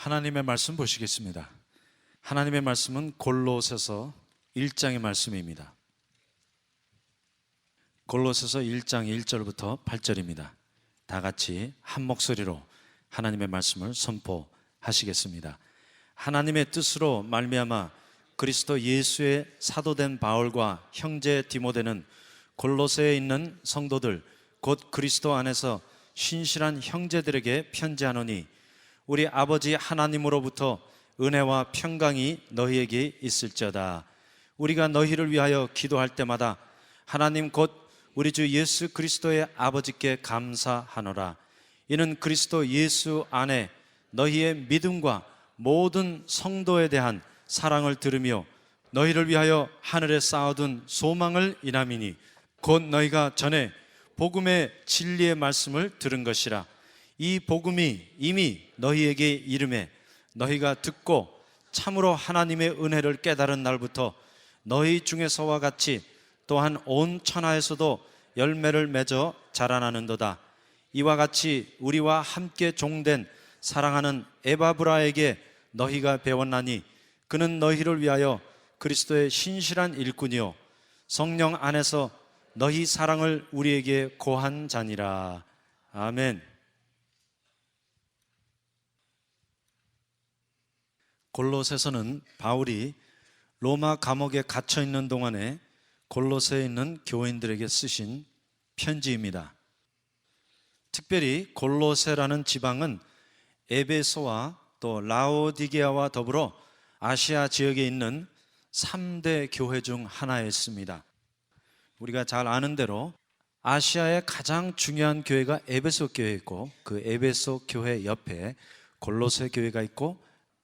하나님의 말씀 보시겠습니다. 하나님의 말씀은 골로새서 1장의 말씀입니다. 골로새서 1장 1절부터 8절입니다. 다 같이 한 목소리로 하나님의 말씀을 선포하시겠습니다. 하나님의 뜻으로 말미암아 그리스도 예수의 사도된 바울과 형제 디모데는 골로새에 있는 성도들 곧 그리스도 안에서 신실한 형제들에게 편지하노니 우리 아버지 하나님으로부터 은혜와 평강이 너희에게 있을지어다. 우리가 너희를 위하여 기도할 때마다 하나님 곧 우리 주 예수 그리스도의 아버지께 감사하노라. 이는 그리스도 예수 안에 너희의 믿음과 모든 성도에 대한 사랑을 들으며 너희를 위하여 하늘에 쌓아둔 소망을 인함이니 곧 너희가 전에 복음의 진리의 말씀을 들은 것이라. 이 복음이 이미 너희에게 이름에 너희가 듣고 참으로 하나님의 은혜를 깨달은 날부터 너희 중에서와 같이 또한 온 천하에서도 열매를 맺어 자라나는도다. 이와 같이 우리와 함께 종된 사랑하는 에바브라에게 너희가 배웠나니 그는 너희를 위하여 그리스도의 신실한 일꾼이요 성령 안에서 너희 사랑을 우리에게 고한 자니라. 아멘. 골로새서는 바울이 로마 감옥에 갇혀 있는 동안에 골로새에 있는 교인들에게 쓰신 편지입니다. 특별히 골로새라는 지방은 에베소와 또 라오디게아와 더불어 아시아 지역에 있는 3대 교회 중 하나였습니다. 우리가 잘 아는 대로 아시아의 가장 중요한 교회가 에베소 교회였고 그 에베소 교회 옆에 골로새 교회가 있고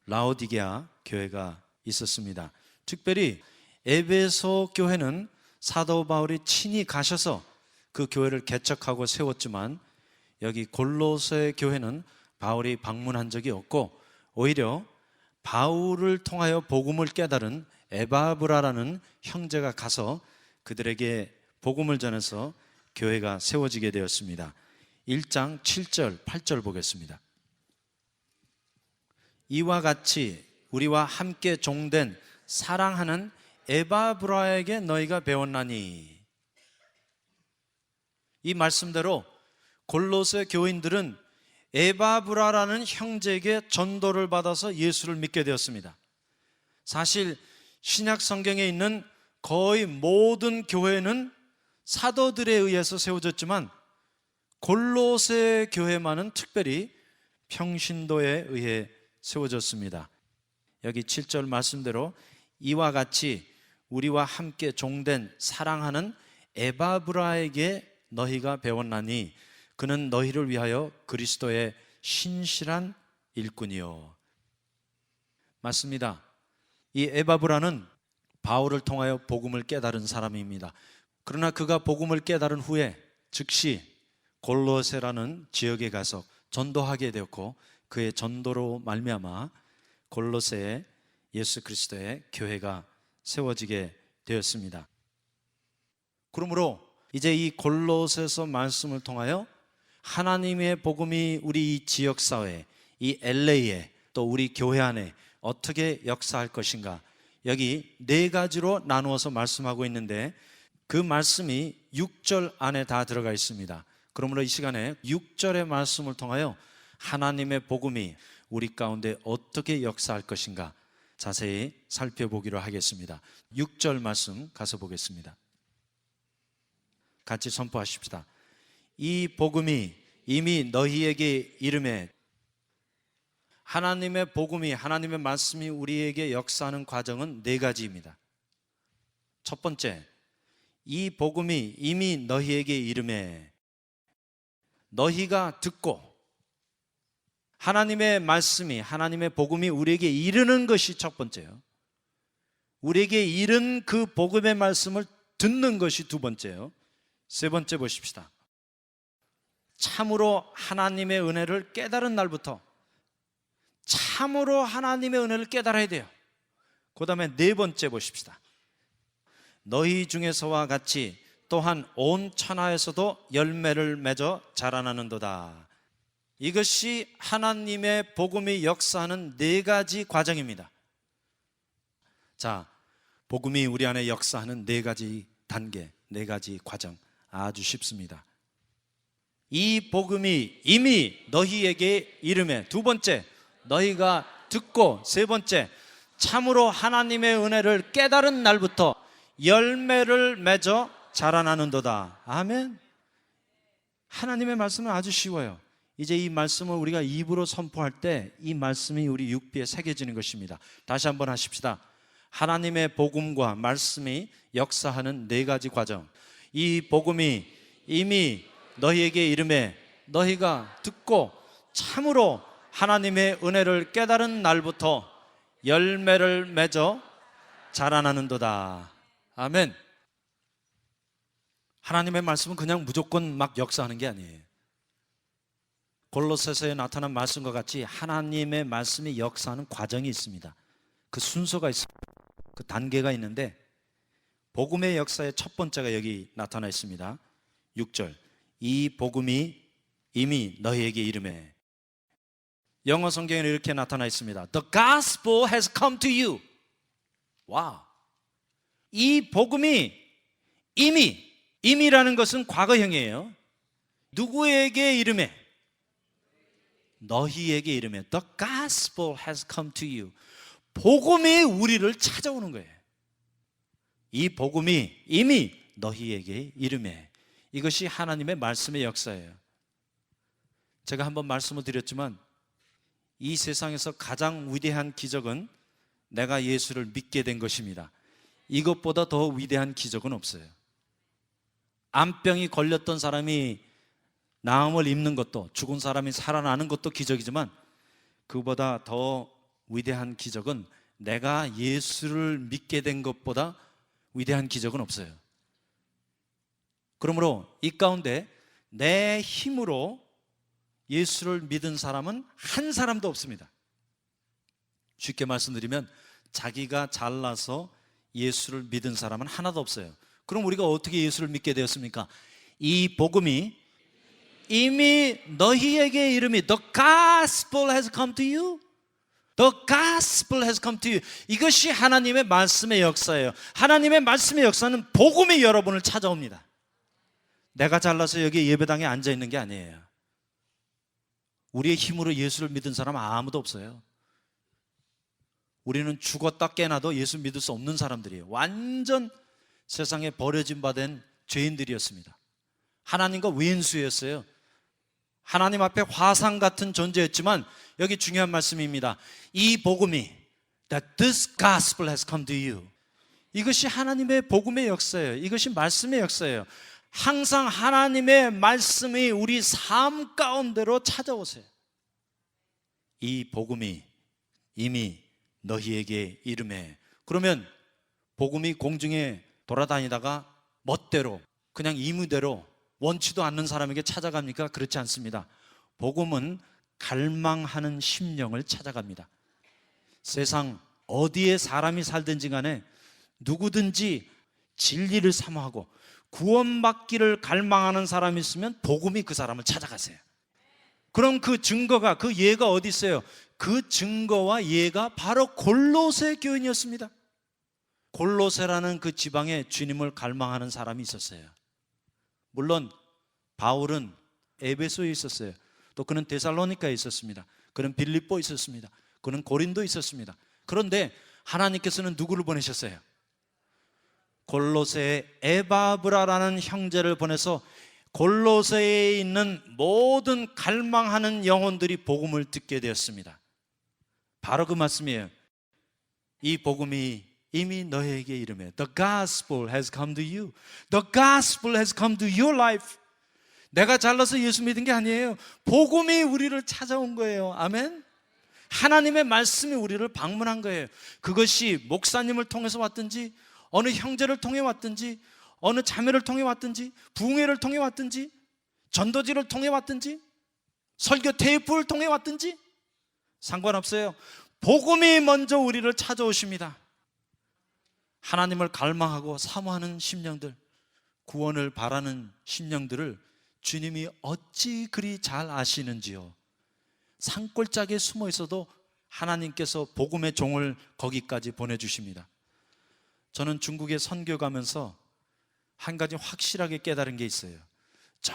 라오디게아 교회가 있었습니다. 특별히 에베소 교회는 사도 바울이 친히 가셔서 그 교회를 개척하고 세웠지만 여기 골로새 교회는 바울이 방문한 적이 없고 오히려 바울을 통하여 복음을 깨달은 에바브라라는 형제가 가서 그들에게 복음을 전해서 교회가 세워지게 되었습니다. 1장 7절 8절 보겠습니다. 이와 같이 우리와 함께 종된 사랑하는 에바브라에게 너희가 배웠나니. 이 말씀대로 골로새 교인들은 에바브라라는 형제에게 전도를 받아서 예수를 믿게 되었습니다. 사실 신약 성경에 있는 거의 모든 교회는 사도들에 의해서 세워졌지만 골로새 교회만은 특별히 평신도에 의해 세워졌습니다. 여기 7절 말씀대로 이와 같이 우리와 함께 종된 사랑하는 에바브라에게 너희가 배웠나니 그는 너희를 위하여 그리스도의 신실한 일꾼이요. 맞습니다. 이 에바브라는 바울을 통하여 복음을 깨달은 사람입니다. 그러나 그가 복음을 깨달은 후에 즉시 골로새라는 지역에 가서 전도하게 되었고 그의 전도로 말미암아 골로새에 예수 그리스도의 교회가 세워지게 되었습니다. 그러므로 이제 이 골로새서 말씀을 통하여 하나님의 복음이 우리 이 지역사회, 이 LA에 또 우리 교회 안에 어떻게 역사할 것인가, 여기 네 가지로 나누어서 말씀하고 있는데 그 말씀이 6절 안에 다 들어가 있습니다. 그러므로 이 시간에 6절의 말씀을 통하여 하나님의 복음이 우리 가운데 어떻게 역사할 것인가 자세히 살펴보기로 하겠습니다. 6절 말씀 가서 보겠습니다. 같이 선포하십시다. 이 복음이 이미 너희에게 이름에. 하나님의 복음이, 하나님의 말씀이 우리에게 역사하는 과정은 네 가지입니다. 첫 번째, 이 복음이 이미 너희에게 이름에. 너희가 듣고 하나님의 말씀이, 하나님의 복음이 우리에게 이르는 것이 첫 번째요. 우리에게 이른 그 복음의 말씀을 듣는 것이 두 번째요. 세 번째 보십시다. 참으로 하나님의 은혜를 깨달은 날부터 참으로 하나님의 은혜를 깨달아야 돼요. 그 다음에 네 번째 보십시다. 너희 중에서와 같이 또한 온 천하에서도 열매를 맺어 자라나는도다. 이것이 하나님의 복음이 역사하는 네 가지 과정입니다. 자, 복음이 우리 안에 역사하는 네 가지 단계, 네 가지 과정, 아주 쉽습니다. 이 복음이 이미 너희에게 이르매, 두 번째, 너희가 듣고, 세 번째, 참으로 하나님의 은혜를 깨달은 날부터 열매를 맺어 자라나는도다. 아멘. 하나님의 말씀은 아주 쉬워요. 이제 이 말씀을 우리가 입으로 선포할 때 이 말씀이 우리 육비에 새겨지는 것입니다. 다시 한번 하십시다. 하나님의 복음과 말씀이 역사하는 네 가지 과정. 이 복음이 이미 너희에게 이르매 너희가 듣고 참으로 하나님의 은혜를 깨달은 날부터 열매를 맺어 자라나는도다. 아멘. 하나님의 말씀은 그냥 무조건 막 역사하는 게 아니에요. 골로새서에 나타난 말씀과 같이 하나님의 말씀이 역사하는 과정이 있습니다. 그 순서가 있습니다. 그 단계가 있는데 복음의 역사의 첫 번째가 여기 나타나 있습니다. 6절, 이 복음이 이미 너희에게 이르매. 영어 성경에는 이렇게 나타나 있습니다. The gospel has come to you. 와, 이 복음이 이미라는 것은 과거형이에요. 누구에게 이르매? 너희에게 이르매. The gospel has come to you. 복음이 우리를 찾아오는 거예요. 이 복음이 이미 너희에게 이르매. 이것이 하나님의 말씀의 역사예요. 제가 한번 말씀을 드렸지만 이 세상에서 가장 위대한 기적은 내가 예수를 믿게 된 것입니다. 이것보다 더 위대한 기적은 없어요. 암병이 걸렸던 사람이 나음을 입는 것도, 죽은 사람이 살아나는 것도 기적이지만 그보다 더 위대한 기적은 내가 예수를 믿게 된 것보다 위대한 기적은 없어요. 그러므로 이 가운데 내 힘으로 예수를 믿은 사람은 한 사람도 없습니다. 쉽게 말씀드리면 자기가 잘나서 예수를 믿은 사람은 하나도 없어요. 그럼 우리가 어떻게 예수를 믿게 되었습니까? 이 복음이 이미 너희에게 이름이 The gospel has come to you. The gospel has come to you. 이것이 하나님의 말씀의 역사예요. 하나님의 말씀의 역사는 복음이 여러분을 찾아옵니다. 내가 잘나서 여기 예배당에 앉아 있는 게 아니에요. 우리의 힘으로 예수를 믿은 사람은 아무도 없어요. 우리는 죽었다 깨나도 예수 믿을 수 없는 사람들이에요. 완전 세상에 버려진 바 된 죄인들이었습니다. 하나님과 왼수였어요. 하나님 앞에 화상 같은 존재였지만 여기 중요한 말씀입니다. 이 복음이 that this gospel has come to you. 이것이 하나님의 복음의 역사예요. 이것이 말씀의 역사예요. 항상 하나님의 말씀이 우리 삶 가운데로 찾아오세요. 이 복음이 이미 너희에게 이르매. 그러면 복음이 공중에 돌아다니다가 멋대로 그냥 임의대로 원치도 않는 사람에게 찾아갑니까? 그렇지 않습니다. 복음은 갈망하는 심령을 찾아갑니다. 세상 어디에 사람이 살든지 간에 누구든지 진리를 사모하고 구원받기를 갈망하는 사람이 있으면 복음이 그 사람을 찾아가세요. 그럼 그 증거가, 그 예가 어디 있어요? 그 증거와 예가 바로 골로새 교인이었습니다. 골로새라는 그 지방에 주님을 갈망하는 사람이 있었어요. 물론 바울은 에베소에 있었어요. 또 그는 데살로니카에 있었습니다. 그는 빌립보에 있었습니다. 그는 고린도에 있었습니다. 그런데 하나님께서는 누구를 보내셨어요? 골로새에 에바브라라는 형제를 보내서 골로새에 있는 모든 갈망하는 영혼들이 복음을 듣게 되었습니다. 바로 그 말씀이에요. 이 복음이 이미 너에게 이르매. The gospel has come to you. The gospel has come to your life. 내가 잘나서 예수 믿은 게 아니에요. 복음이 우리를 찾아온 거예요. 아멘. 하나님의 말씀이 우리를 방문한 거예요. 그것이 목사님을 통해서 왔든지, 어느 형제를 통해 왔든지, 어느 자매를 통해 왔든지, 부흥회를 통해 왔든지, 전도지를 통해 왔든지, 설교 테이프를 통해 왔든지 상관없어요. 복음이 먼저 우리를 찾아오십니다. 하나님을 갈망하고 사모하는 심령들, 구원을 바라는 심령들을 주님이 어찌 그리 잘 아시는지요. 산골짜기에 숨어 있어도 하나님께서 복음의 종을 거기까지 보내주십니다. 저는 중국에 선교 가면서 한 가지 확실하게 깨달은 게 있어요. 저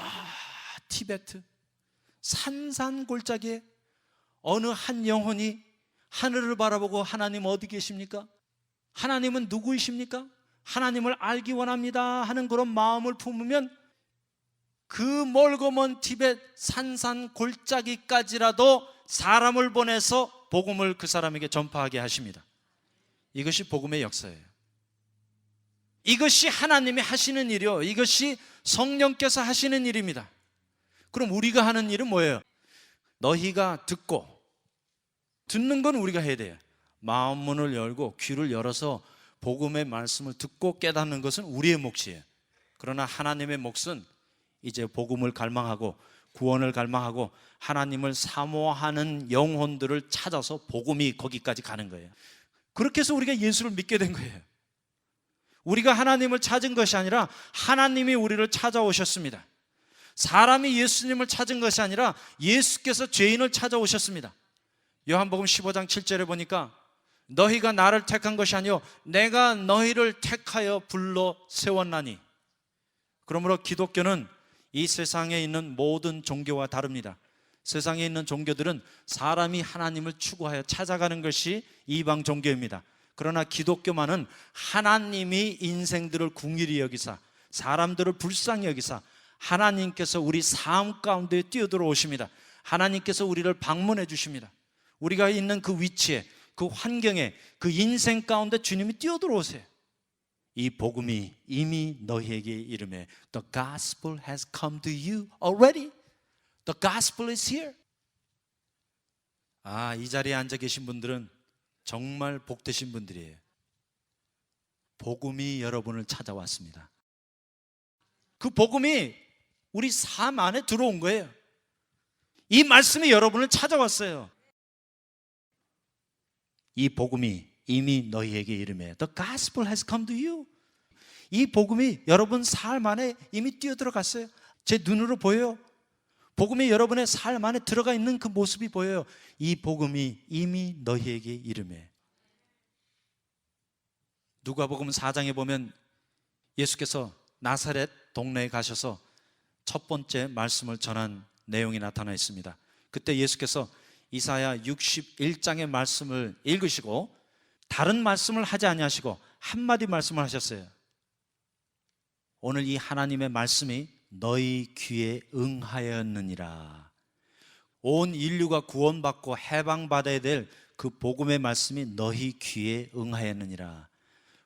티베트 산산골짜기에 어느 한 영혼이 하늘을 바라보고 하나님 어디 계십니까? 하나님은 누구이십니까? 하나님을 알기 원합니다 하는 그런 마음을 품으면 그 멀고 먼 티벳 산산골짜기까지라도 사람을 보내서 복음을 그 사람에게 전파하게 하십니다. 이것이 복음의 역사예요. 이것이 하나님이 하시는 일이요, 이것이 성령께서 하시는 일입니다. 그럼 우리가 하는 일은 뭐예요? 너희가 듣는 건 우리가 해야 돼요. 마음 문을 열고 귀를 열어서 복음의 말씀을 듣고 깨닫는 것은 우리의 몫이에요. 그러나 하나님의 몫은 이제 복음을 갈망하고 구원을 갈망하고 하나님을 사모하는 영혼들을 찾아서 복음이 거기까지 가는 거예요. 그렇게 해서 우리가 예수를 믿게 된 거예요. 우리가 하나님을 찾은 것이 아니라 하나님이 우리를 찾아오셨습니다. 사람이 예수님을 찾은 것이 아니라 예수께서 죄인을 찾아오셨습니다. 요한복음 15장 7절에 보니까 너희가 나를 택한 것이 아니요 내가 너희를 택하여 불러 세웠나니. 그러므로 기독교는 이 세상에 있는 모든 종교와 다릅니다. 세상에 있는 종교들은 사람이 하나님을 추구하여 찾아가는 것이 이방 종교입니다. 그러나 기독교만은 하나님이 인생들을 궁일이 여기사 사람들을 불쌍히 여기사 하나님께서 우리 삶 가운데 뛰어들어오십니다. 하나님께서 우리를 방문해 주십니다. 우리가 있는 그 위치에, 그 환경에, 그 인생 가운데 주님이 뛰어들어오세요. 이 복음이 이미 너희에게 이르매 The gospel has come to you already. The gospel is here. 이 자리에 앉아 계신 분들은 정말 복되신 분들이에요. 복음이 여러분을 찾아왔습니다. 그 복음이 우리 삶 안에 들어온 거예요. 이 말씀이 여러분을 찾아왔어요. 이 복음이 이미 너희에게 이르매 The gospel has come to you. 이 복음이 여러분 삶 안에 이미 뛰어들어갔어요. 제 눈으로 보여요. 복음이 여러분의 삶 안에 들어가 있는 그 모습이 보여요. 이 복음이 이미 너희에게 이르매. 누가복음 4장에 보면 예수께서 나사렛 동네에 가셔서 첫 번째 말씀을 전한 내용이 나타나 있습니다. 그때 예수께서 이사야 61장의 말씀을 읽으시고 다른 말씀을 하지 아니하시고 한마디 말씀을 하셨어요. 오늘 이 하나님의 말씀이 너희 귀에 응하였느니라. 온 인류가 구원받고 해방받아야 될 그 복음의 말씀이 너희 귀에 응하였느니라.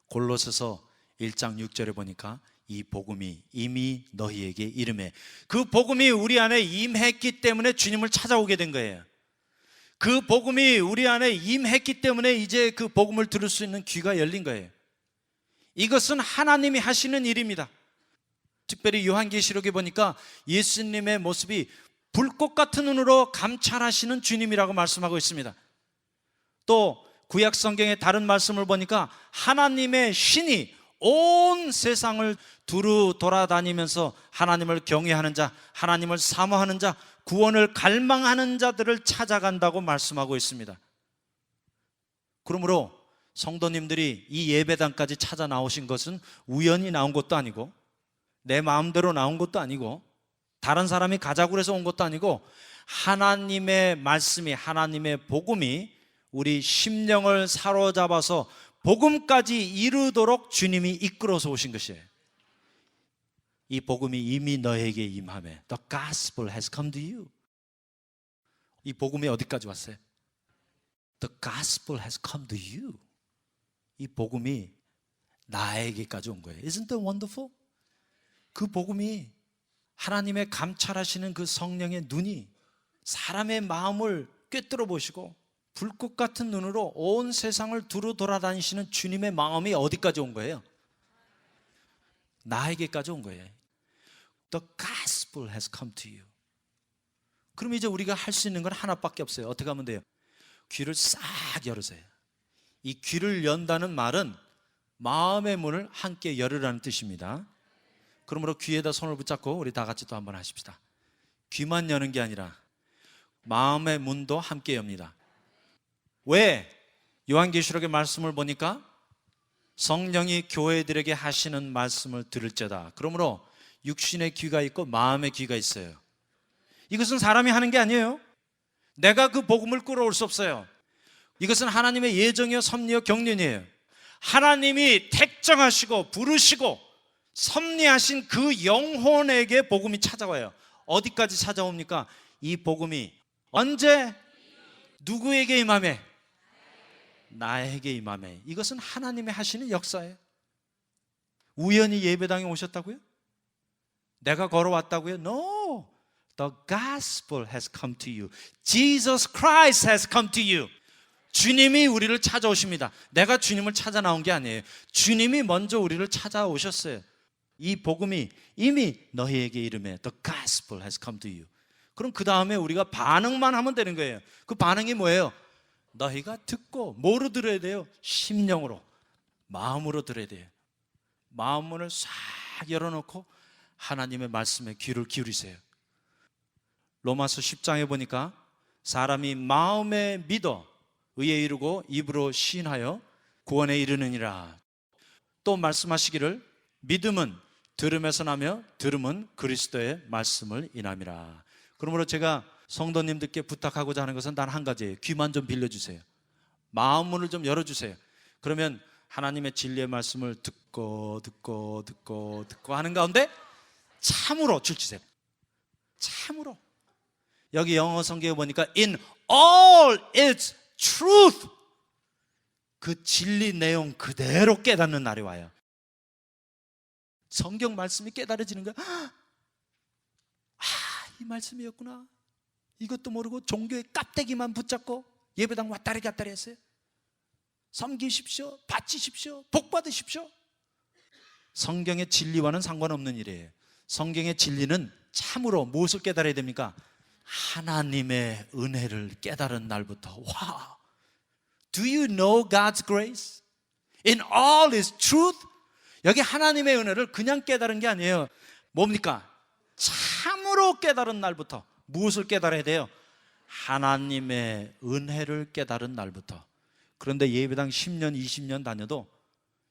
골로새서 1장 6절에 보니까 이 복음이 이미 너희에게 이르매. 그 복음이 우리 안에 임했기 때문에 주님을 찾아오게 된 거예요. 그 복음이 우리 안에 임했기 때문에 이제 그 복음을 들을 수 있는 귀가 열린 거예요. 이것은 하나님이 하시는 일입니다. 특별히 요한계시록에 보니까 예수님의 모습이 불꽃 같은 눈으로 감찰하시는 주님이라고 말씀하고 있습니다. 또 구약 성경의 다른 말씀을 보니까 하나님의 신이 온 세상을 두루 돌아다니면서 하나님을 경외하는 자, 하나님을 사모하는 자, 구원을 갈망하는 자들을 찾아간다고 말씀하고 있습니다. 그러므로 성도님들이 이 예배당까지 찾아 나오신 것은 우연히 나온 것도 아니고 내 마음대로 나온 것도 아니고 다른 사람이 가자고 해서 온 것도 아니고 하나님의 말씀이, 하나님의 복음이 우리 심령을 사로잡아서 복음까지 이루도록 주님이 이끌어서 오신 것이에요. 이 복음이 이미 너에게 임하매 The gospel has come to you. 이 복음이 어디까지 왔어요? The gospel has come to you. 이 복음이 나에게까지 온 거예요. Isn't that wonderful? 그 복음이 하나님의 감찰하시는 그 성령의 눈이 사람의 마음을 꿰뚫어 보시고 불꽃 같은 눈으로 온 세상을 두루 돌아다니시는 주님의 마음이 어디까지 온 거예요? 나에게까지 온 거예요. The gospel has come to you. 그럼 이제 우리가 할 수 있는 건 하나밖에 없어요. 어떻게 하면 돼요? 귀를 싹 열으세요. 이 귀를 연다는 말은 마음의 문을 함께 열으라는 뜻입니다. 그러므로 귀에다 손을 붙잡고 우리 다 같이 또 한번 하십시다. 귀만 여는 게 아니라 마음의 문도 함께 엽니다. 왜? 요한계시록의 말씀을 보니까 성령이 교회들에게 하시는 말씀을 들을지어다. 그러므로 육신의 귀가 있고 마음의 귀가 있어요. 이것은 사람이 하는 게 아니에요. 내가 그 복음을 끌어올 수 없어요. 이것은 하나님의 예정이요 섭리요 경륜이에요. 하나님이 택정하시고 부르시고 섭리하신 그 영혼에게 복음이 찾아와요. 어디까지 찾아옵니까? 이 복음이 언제 누구에게 임하매? 나에게 임하매. 이것은 하나님의 하시는 역사예요. 우연히 예배당에 오셨다고요? 내가 걸어왔다고요? No. The gospel has come to you. Jesus Christ has come to you. 주님이 우리를 찾아오십니다. 내가 주님을 찾아 나온 게 아니에요. 주님이 먼저 우리를 찾아오셨어요. 이 복음이 이미 너희에게 이름에 The gospel has come to you. 그럼 그 다음에 우리가 반응만 하면 되는 거예요. 그 반응이 뭐예요? 너희가 듣고 뭐로 들어야 돼요? 심령으로, 마음으로 들어야 돼요. 마음문을 싹 열어놓고 하나님의 말씀에 귀를 기울이세요. 로마서 10장에 보니까 사람이 마음에 믿어 의에 이르고 입으로 시인하여 구원에 이르느니라. 또 말씀하시기를 믿음은 들음에서 나며 들음은 그리스도의 말씀을 인함이라. 그러므로 제가 성도님들께 부탁하고자 하는 것은 단 한 가지예요. 귀만 좀 빌려주세요. 마음 문을 좀 열어주세요. 그러면 하나님의 진리의 말씀을 듣고 하는 가운데 참으로 줄치세요. 참으로. 여기 영어 성경에 보니까 in all its truth, 그 진리 내용 그대로 깨닫는 날이 와요. 성경 말씀이 깨달아지는 거야. 이 말씀이었구나. 이것도 모르고 종교의 깝대기만 붙잡고 예배당 왔다리 갔다리 했어요. 섬기십시오, 바치십시오, 복 받으십시오. 성경의 진리와는 상관없는 일이에요. 성경의 진리는 참으로 무엇을 깨달아야 됩니까? 하나님의 은혜를 깨달은 날부터. 와, Do you know God's grace? In all His truth? 여기 하나님의 은혜를 그냥 깨달은 게 아니에요. 뭡니까? 참으로 깨달은 날부터. 무엇을 깨달아야 돼요? 하나님의 은혜를 깨달은 날부터. 그런데 예배당 10년, 20년 다녀도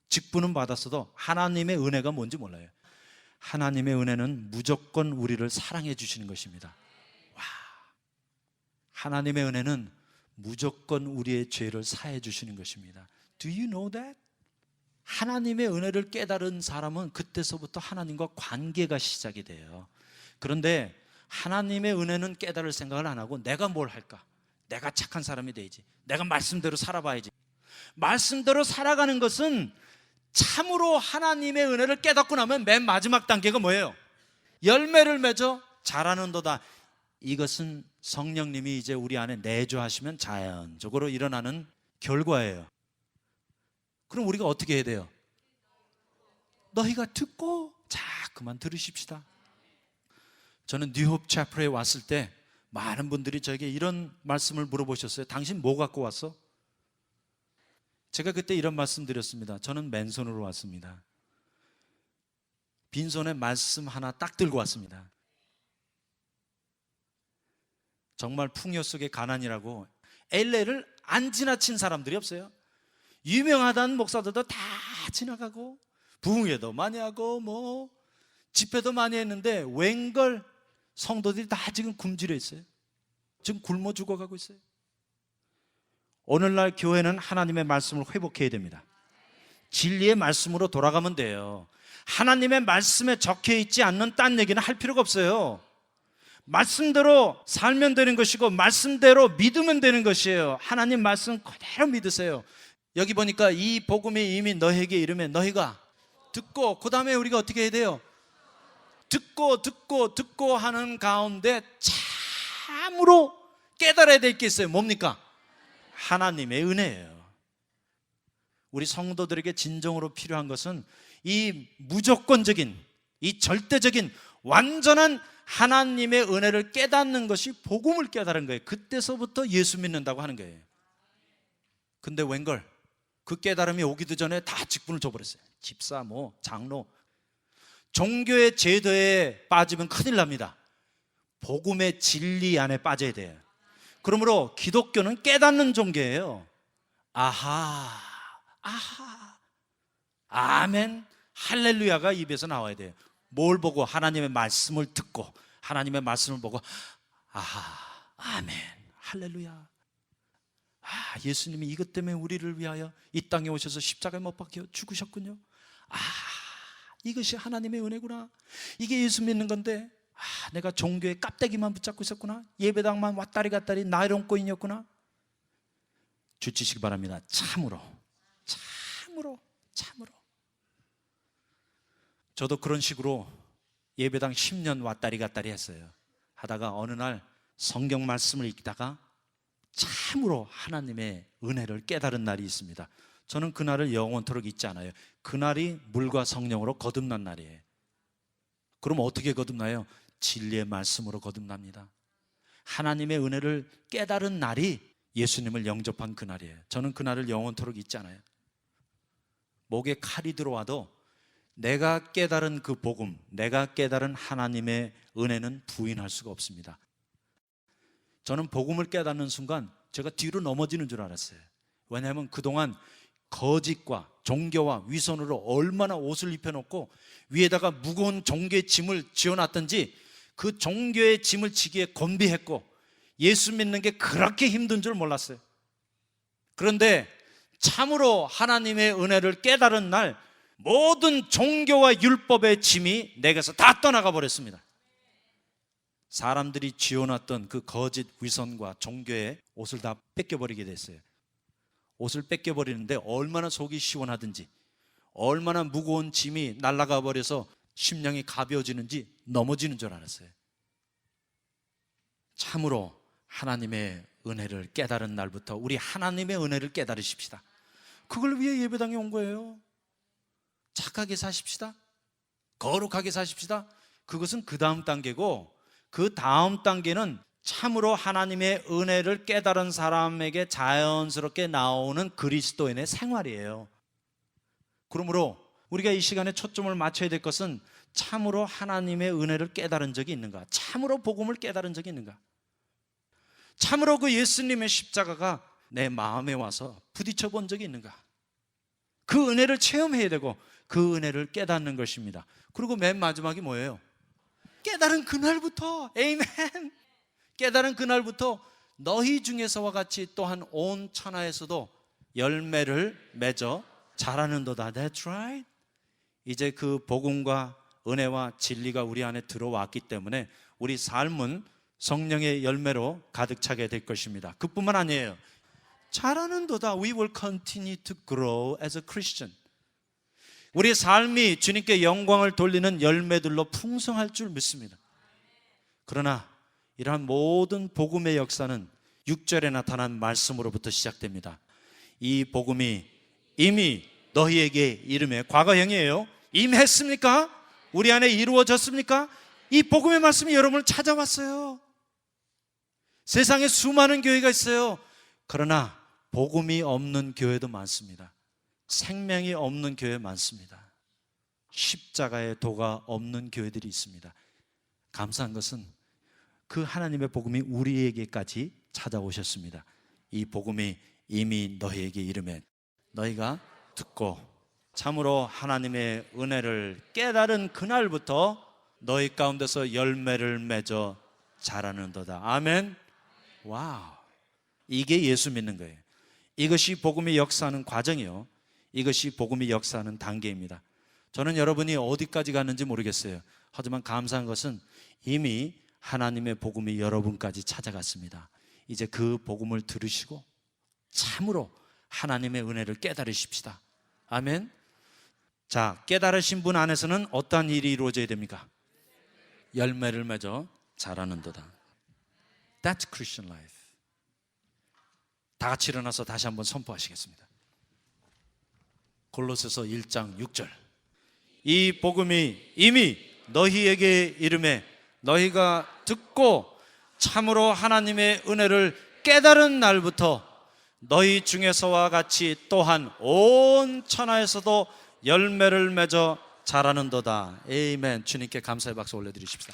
직분은 받았어도 하나님의 은혜가 뭔지 몰라요. 하나님의 은혜는 무조건 우리를 사랑해 주시는 것입니다. 와, 하나님의 은혜는 무조건 우리의 죄를 사해 주시는 것입니다. Do you know that? 하나님의 은혜를 깨달은 사람은 그때서부터 하나님과 관계가 시작이 돼요. 그런데 하나님의 은혜는 깨달을 생각을 안 하고 내가 뭘 할까? 내가 착한 사람이 돼야지. 내가 말씀대로 살아봐야지. 말씀대로 살아가는 것은 참으로 하나님의 은혜를 깨닫고 나면 맨 마지막 단계가 뭐예요? 열매를 맺어 자라는도다. 이것은 성령님이 이제 우리 안에 내주하시면 자연적으로 일어나는 결과예요. 그럼 우리가 어떻게 해야 돼요? 너희가 듣고. 자, 그만 들으십시다. 저는 뉴홉 채플에 왔을 때 많은 분들이 저에게 이런 말씀을 물어보셨어요. 당신 뭐 갖고 왔어? 제가 그때 이런 말씀 드렸습니다. 저는 맨손으로 왔습니다. 빈손에 말씀 하나 딱 들고 왔습니다. 정말 풍요 속의 가난이라고 LA를 안 지나친 사람들이 없어요. 유명하다는 목사들도 다 지나가고 부흥회도 많이 하고 뭐 집회도 많이 했는데 웬걸 성도들이 다 지금 굶주려 있어요. 지금 굶어 죽어가고 있어요. 오늘날 교회는 하나님의 말씀을 회복해야 됩니다. 진리의 말씀으로 돌아가면 돼요. 하나님의 말씀에 적혀있지 않는 딴 얘기는 할 필요가 없어요. 말씀대로 살면 되는 것이고 말씀대로 믿으면 되는 것이에요. 하나님 말씀 그대로 믿으세요. 여기 보니까 이 복음이 이미 너에게 이르면 너희가 듣고, 그 다음에 우리가 어떻게 해야 돼요? 듣고 하는 가운데 참으로 깨달아야 될 게 있어요. 뭡니까? 하나님의 은혜예요. 우리 성도들에게 진정으로 필요한 것은 이 무조건적인, 이 절대적인 완전한 하나님의 은혜를 깨닫는 것이 복음을 깨달은 거예요. 그때서부터 예수 믿는다고 하는 거예요. 근데 웬걸 그 깨달음이 오기도 전에 다 직분을 줘버렸어요. 집사, 뭐 장로. 종교의 제도에 빠지면 큰일 납니다. 복음의 진리 안에 빠져야 돼요. 그러므로 기독교는 깨닫는 종교예요. 아하, 아하, 아멘, 할렐루야가 입에서 나와야 돼요. 뭘 보고? 하나님의 말씀을 듣고, 하나님의 말씀을 보고, 아하, 아멘, 할렐루야. 아, 예수님이 이것 때문에 우리를 위하여 이 땅에 오셔서 십자가에 못 박혀 죽으셨군요. 아, 이것이 하나님의 은혜구나. 이게 예수 믿는 건데, 아, 내가 종교의 깝대기만 붙잡고 있었구나. 예배당만 왔다리 갔다리 나이론꼬인이었구나. 주치시기 바랍니다. 참으로, 참으로, 참으로. 저도 그런 식으로 예배당 10년 왔다리 갔다리 했어요. 하다가 어느 날 성경 말씀을 읽다가 참으로 하나님의 은혜를 깨달은 날이 있습니다. 저는 그날을 영원토록 잊지 않아요. 그날이 물과 성령으로 거듭난 날이에요. 그럼 어떻게 거듭나요? 진리의 말씀으로 거듭납니다. 하나님의 은혜를 깨달은 날이 예수님을 영접한 그날이에요. 저는 그날을 영원토록 잊지 않아요. 목에 칼이 들어와도 내가 깨달은 그 복음, 내가 깨달은 하나님의 은혜는 부인할 수가 없습니다. 저는 복음을 깨닫는 순간 제가 뒤로 넘어지는 줄 알았어요. 왜냐하면 그동안 거짓과 종교와 위선으로 얼마나 옷을 입혀놓고 위에다가 무거운 종교의 짐을 지어놨던지 그 종교의 짐을 지기에 건비했고 예수 믿는 게 그렇게 힘든 줄 몰랐어요. 그런데 참으로 하나님의 은혜를 깨달은 날 모든 종교와 율법의 짐이 내게서 다 떠나가 버렸습니다. 사람들이 지어놨던 그 거짓 위선과 종교의 옷을 다 뺏겨버리게 됐어요. 옷을 뺏겨버리는데 얼마나 속이 시원하든지, 얼마나 무거운 짐이 날아가 버려서 심령이 가벼워지는지 넘어지는 줄 알았어요. 참으로 하나님의 은혜를 깨달은 날부터 우리 하나님의 은혜를 깨달으십시다. 그걸 위해 예배당에 온 거예요. 착하게 사십시다. 거룩하게 사십시다. 그것은 그 다음 단계고, 그 다음 단계는 참으로 하나님의 은혜를 깨달은 사람에게 자연스럽게 나오는 그리스도인의 생활이에요. 그러므로 우리가 이 시간에 초점을 맞춰야 될 것은 참으로 하나님의 은혜를 깨달은 적이 있는가? 참으로 복음을 깨달은 적이 있는가? 참으로 그 예수님의 십자가가 내 마음에 와서 부딪혀 본 적이 있는가? 그 은혜를 체험해야 되고 그 은혜를 깨닫는 것입니다. 그리고 맨 마지막이 뭐예요? 깨달은 그날부터, 에이멘, 깨달은 그날부터 너희 중에서와 같이 또한 온 천하에서도 열매를 맺어 자라는도다. That's right. 이제 그 복음과 은혜와 진리가 우리 안에 들어왔기 때문에 우리 삶은 성령의 열매로 가득 차게 될 것입니다. 그뿐만 아니에요. 자라는도다. We will continue to grow as a Christian. 우리 삶이 주님께 영광을 돌리는 열매들로 풍성할 줄 믿습니다. 그러나 이러한 모든 복음의 역사는 6절에 나타난 말씀으로부터 시작됩니다. 이 복음이 이미 너희에게 이름에, 과거형이에요. 이미 했습니까? 우리 안에 이루어졌습니까? 이 복음의 말씀이 여러분을 찾아왔어요. 세상에 수많은 교회가 있어요. 그러나 복음이 없는 교회도 많습니다. 생명이 없는 교회 많습니다. 십자가의 도가 없는 교회들이 있습니다. 감사한 것은 그 하나님의 복음이 우리에게까지 찾아오셨습니다. 이 복음이 이미 너희에게 이르매 너희가 듣고 참으로 하나님의 은혜를 깨달은 그날부터 너희 가운데서 열매를 맺어 자라는도다. 아멘. 와우. 이게 예수 믿는 거예요. 이것이 복음이 역사하는 과정이요, 이것이 복음이 역사하는 단계입니다. 저는 여러분이 어디까지 갔는지 모르겠어요. 하지만 감사한 것은 이미 하나님의 복음이 여러분까지 찾아갔습니다. 이제 그 복음을 들으시고 참으로 하나님의 은혜를 깨달으십시다. 아멘. 자, 깨달으신 분 안에서는 어떠한 일이 이루어져야 됩니까? 열매를 맺어 자라는도다. That's Christian life. 다 같이 일어나서 다시 한번 선포하시겠습니다. 골로새서 1장 6절. 이 복음이 이미 너희에게 이르매 너희가 듣고 참으로 하나님의 은혜를 깨달은 날부터 너희 중에서와 같이 또한 온 천하에서도 열매를 맺어 자라는도다. 에이멘. 주님께 감사의 박수 올려드리십시다.